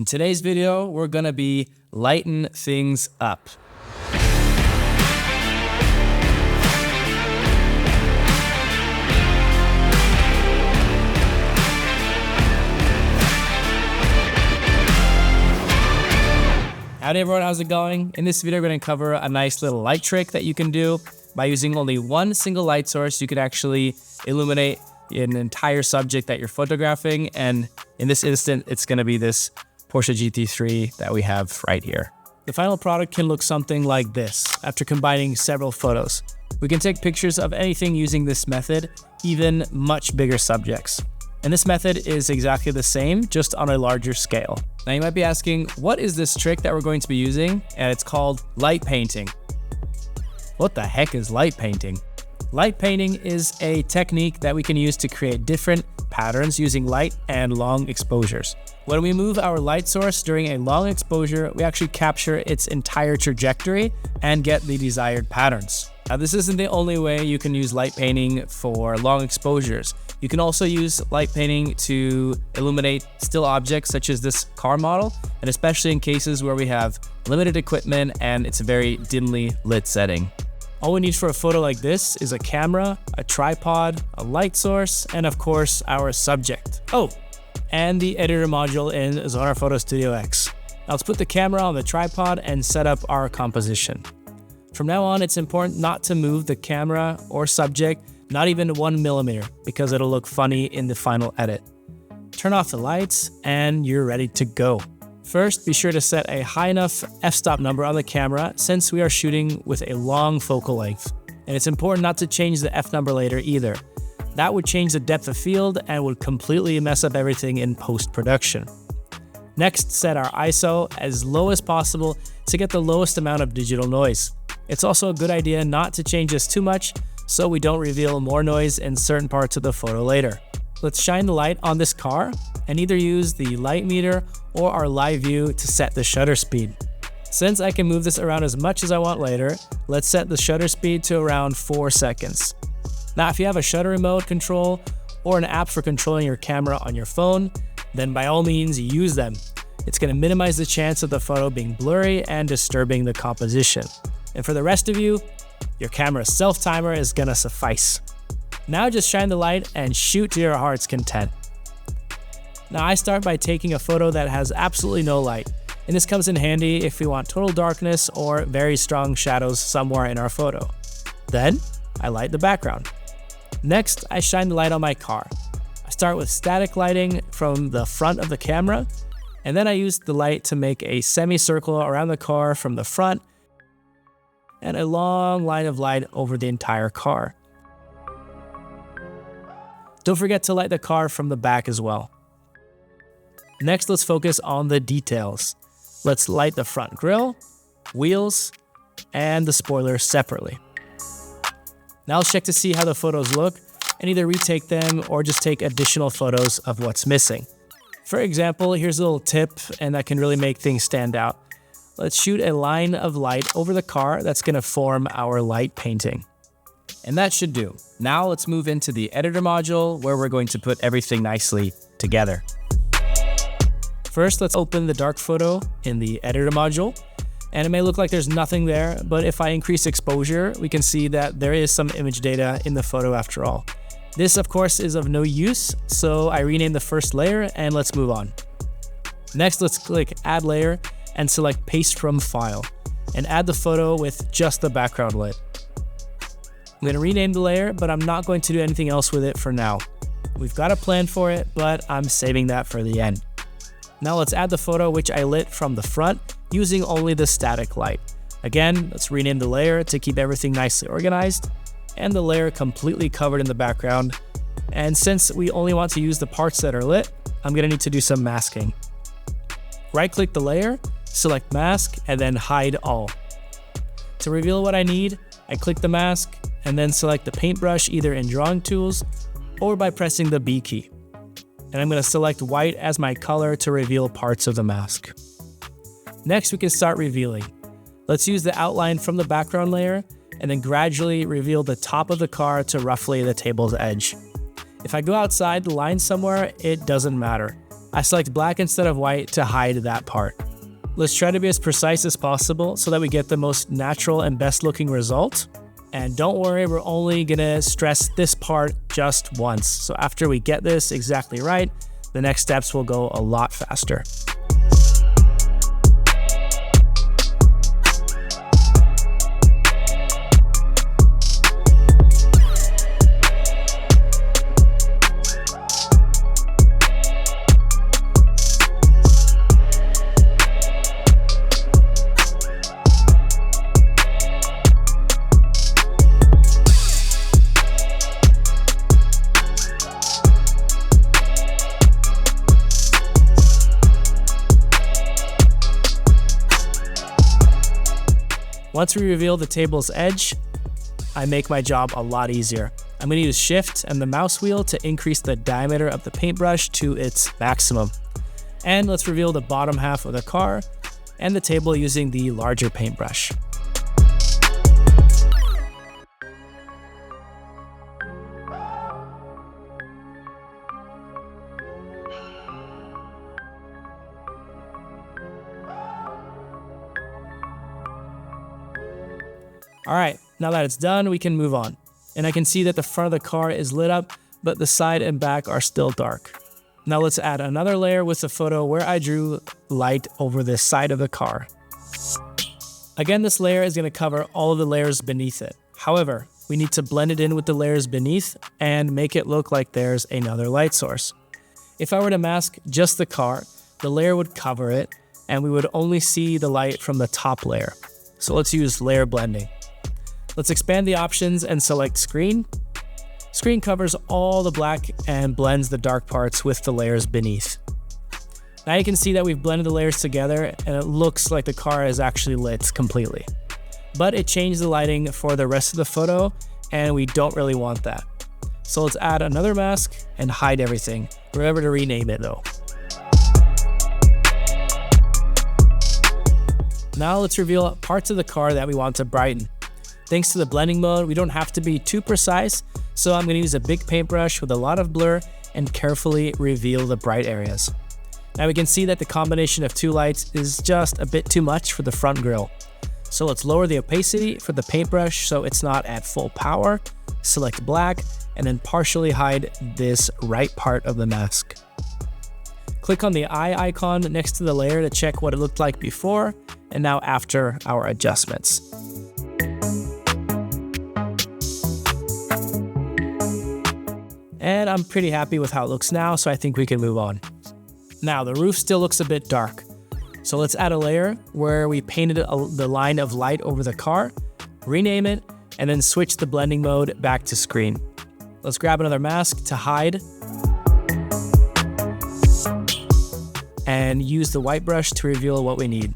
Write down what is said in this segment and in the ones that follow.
In today's video, we're gonna be lighten things up. Howdy everyone, how's it going? In this video, we're gonna cover a nice little light trick that you can do. By using only one single light source, you could actually illuminate an entire subject that you're photographing. And in this instant, it's gonna be this Porsche GT3 that we have right here. The final product can look something like this after combining several photos. We can take pictures of anything using this method, even much bigger subjects. And this method is exactly the same, just on a larger scale. Now you might be asking, what is this trick that we're going to be using? And it's called light painting. What the heck is light painting? Light painting is a technique that we can use to create different patterns using light and long exposures. When we move our light source during a long exposure, we actually capture its entire trajectory and get the desired patterns. Now, this isn't the only way you can use light painting for long exposures. You can also use light painting to illuminate still objects such as this car model, and especially in cases where we have limited equipment and it's a very dimly lit setting. All we need for a photo like this is a camera, a tripod, a light source, and of course, our subject. Oh, and the editor module in Zonar Photo Studio X. Now let's put the camera on the tripod and set up our composition. From now on, it's important not to move the camera or subject, not even 1 millimeter, because it'll look funny in the final edit. Turn off the lights and you're ready to go. First, be sure to set a high enough f-stop number on the camera since we are shooting with a long focal length. And it's important not to change the f number later either. That would change the depth of field and would completely mess up everything in post-production. Next, set our ISO as low as possible to get the lowest amount of digital noise. It's also a good idea not to change this too much so we don't reveal more noise in certain parts of the photo later. Let's shine the light on this car and either use the light meter or our live view to set the shutter speed. Since I can move this around as much as I want later, let's set the shutter speed to around 4 seconds. Now, if you have a shutter remote control or an app for controlling your camera on your phone, then by all means use them. It's going to minimize the chance of the photo being blurry and disturbing the composition. And for the rest of you, your camera's self-timer is going to suffice. Now just shine the light and shoot to your heart's content. Now I start by taking a photo that has absolutely no light, and this comes in handy if we want total darkness or very strong shadows somewhere in our photo. Then I light the background. Next, I shine the light on my car. I start with static lighting from the front of the camera, and then I use the light to make a semicircle around the car from the front and a long line of light over the entire car. Don't forget to light the car from the back as well. Next, let's focus on the details. Let's light the front grille, wheels, and the spoiler separately. Now let's check to see how the photos look and either retake them or just take additional photos of what's missing. For example, here's a little tip and that can really make things stand out. Let's shoot a line of light over the car that's going to form our light painting. And that should do. Now let's move into the editor module where we're going to put everything nicely together. First, let's open the dark photo in the editor module. And it may look like there's nothing there, but if I increase exposure, we can see that there is some image data in the photo after all. This, of course, is of no use, so I rename the first layer and let's move on. Next, let's click Add Layer and select Paste from File and add the photo with just the background lit. I'm going to rename the layer, but I'm not going to do anything else with it for now. We've got a plan for it, but I'm saving that for the end. Now let's add the photo which I lit from the front using only the static light. Again, let's rename the layer to keep everything nicely organized and the layer completely covered in the background. And since we only want to use the parts that are lit, I'm going to need to do some masking. Right-click the layer, select Mask, and then Hide All. To reveal what I need, I click the mask and then select the paintbrush either in Drawing Tools or by pressing the B key. And I'm going to select white as my color to reveal parts of the mask. Next, we can start revealing. Let's use the outline from the background layer and then gradually reveal the top of the car to roughly the table's edge. If I go outside the line somewhere, it doesn't matter. I select black instead of white to hide that part. Let's try to be as precise as possible so that we get the most natural and best looking result. And don't worry, we're only gonna stress this part just once. So after we get this exactly right, the next steps will go a lot faster. Once we reveal the table's edge, I make my job a lot easier. I'm going to use Shift and the mouse wheel to increase the diameter of the paintbrush to its maximum. And let's reveal the bottom half of the car and the table using the larger paintbrush. All right, now that it's done, we can move on. And I can see that the front of the car is lit up, but the side and back are still dark. Now let's add another layer with a photo where I drew light over the side of the car. Again, this layer is going to cover all of the layers beneath it. However, we need to blend it in with the layers beneath and make it look like there's another light source. If I were to mask just the car, the layer would cover it, and we would only see the light from the top layer. So let's use layer blending. Let's expand the options and select Screen. Screen covers all the black and blends the dark parts with the layers beneath. Now you can see that we've blended the layers together and it looks like the car is actually lit completely. But it changed the lighting for the rest of the photo and we don't really want that. So let's add another mask and hide everything. Remember to rename it though. Now let's reveal parts of the car that we want to brighten. Thanks to the blending mode, we don't have to be too precise, so I'm going to use a big paintbrush with a lot of blur and carefully reveal the bright areas. Now we can see that the combination of two lights is just a bit too much for the front grille. So let's lower the opacity for the paintbrush so it's not at full power, select black, and then partially hide this right part of the mask. Click on the eye icon next to the layer to check what it looked like before and now after our adjustments. And I'm pretty happy with how it looks now, so I think we can move on. Now, the roof still looks a bit dark. So let's add a layer where we painted the line of light over the car, rename it, and then switch the blending mode back to screen. Let's grab another mask to hide, and use the white brush to reveal what we need.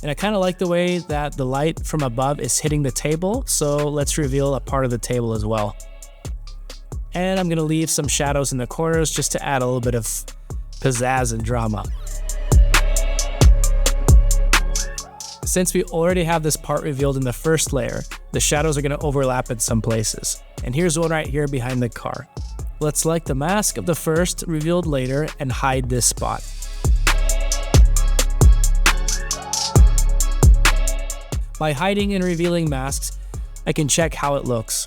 And I kind of like the way that the light from above is hitting the table, so let's reveal a part of the table as well. And I'm going to leave some shadows in the corners just to add a little bit of pizzazz and drama. Since we already have this part revealed in the first layer, the shadows are going to overlap in some places. And here's one right here behind the car. Let's select the mask of the first revealed later and hide this spot. By hiding and revealing masks, I can check how it looks.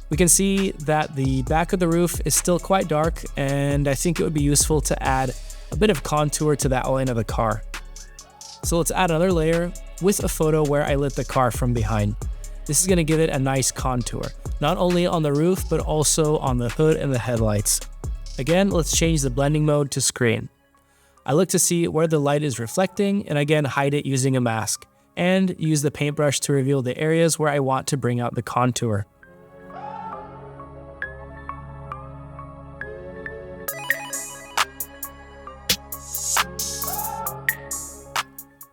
We can see that the back of the roof is still quite dark, and I think it would be useful to add a bit of contour to the outline of the car. So let's add another layer with a photo where I lit the car from behind. This is going to give it a nice contour, not only on the roof, but also on the hood and the headlights. Again, let's change the blending mode to screen. I look to see where the light is reflecting, and again, hide it using a mask, and use the paintbrush to reveal the areas where I want to bring out the contour.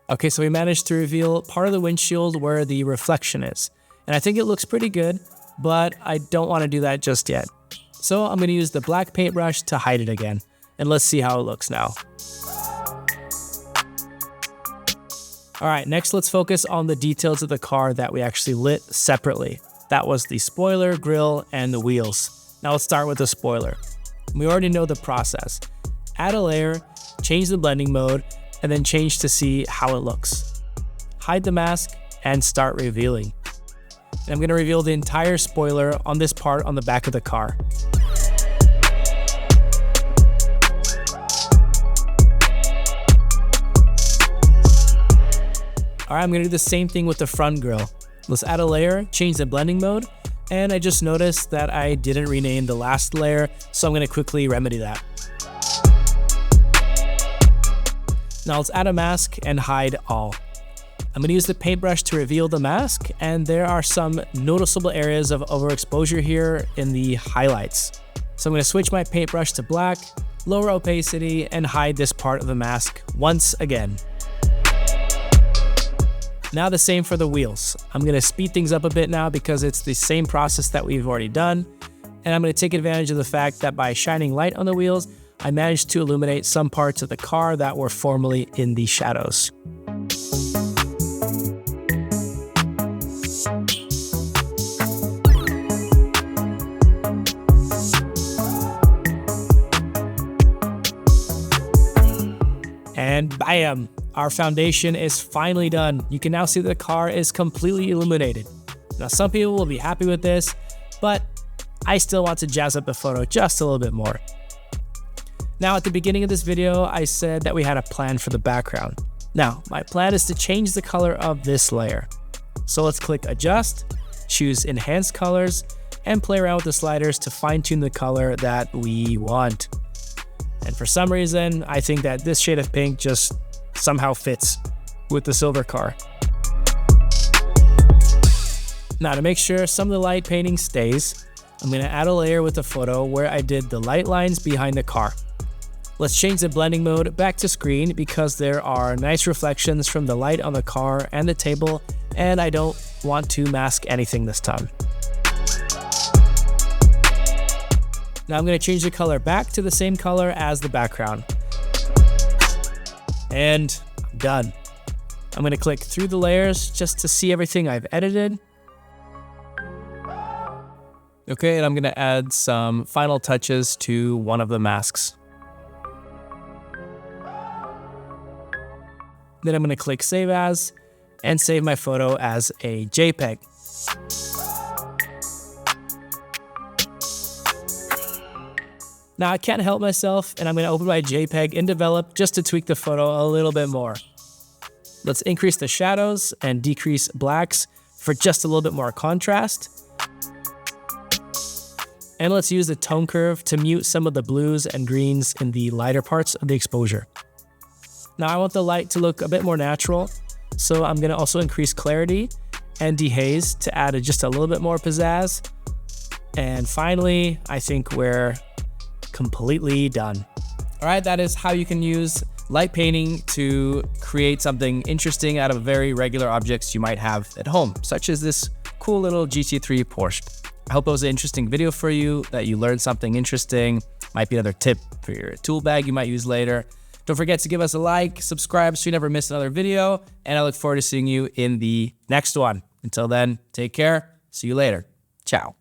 Okay, so we managed to reveal part of the windshield where the reflection is. And I think it looks pretty good, but I don't want to do that just yet. So I'm going to use the black paintbrush to hide it again. And let's see how it looks now. All right, next let's focus on the details of the car that we actually lit separately. That was the spoiler, grille, and the wheels. Now let's start with the spoiler. We already know the process. Add a layer change the blending mode, and then change to see how it looks. Hide the mask and start revealing. And I'm going to reveal the entire spoiler on this part on the back of the car. Alright, I'm going to do the same thing with the front grille. Let's add a layer, change the blending mode, and I just noticed that I didn't rename the last layer, so I'm going to quickly remedy that. Now let's add a mask and hide all. I'm going to use the paintbrush to reveal the mask, and there are some noticeable areas of overexposure here in the highlights. So I'm going to switch my paintbrush to black, lower opacity, and hide this part of the mask once again. Now the same for the wheels. I'm going to speed things up a bit now because it's the same process that we've already done. And I'm going to take advantage of the fact that by shining light on the wheels, I managed to illuminate some parts of the car that were formerly in the shadows. And bam! Our foundation is finally done. You can now see that the car is completely illuminated. Now some people will be happy with this, but I still want to jazz up the photo just a little bit more. Now at the beginning of this video, I said that we had a plan for the background. Now my plan is to change the color of this layer. So let's click adjust, choose enhance colors, and play around with the sliders to fine tune the color that we want. And for some reason, I think that this shade of pink just somehow fits with the silver car. Now to make sure some of the light painting stays, I'm going to add a layer with the photo where I did the light lines behind the car. Let's change the blending mode back to screen because there are nice reflections from the light on the car and the table, and I don't want to mask anything this time. Now I'm going to change the color back to the same color as the background. And I'm done. I'm going to click through the layers just to see everything I've edited. Okay, and I'm going to add some final touches to one of the masks. Then I'm going to click Save As and save my photo as a JPEG. Now I can't help myself, and I'm going to open my JPEG in Develop just to tweak the photo a little bit more. Let's increase the shadows and decrease blacks for just a little bit more contrast. And let's use the tone curve to mute some of the blues and greens in the lighter parts of the exposure. Now I want the light to look a bit more natural, so I'm going to also increase clarity and dehaze to add just a little bit more pizzazz. And finally, I think we're completely done. All right, that is how you can use light painting to create something interesting out of very regular objects you might have at home, such as this cool little GT3 Porsche. I hope it was an interesting video for you, that you learned something interesting. Might be another tip for your tool bag you might use later. Don't forget to give us a like, subscribe so you never miss another video, and I look forward to seeing you in the next one. Until then, take care. See you later. Ciao.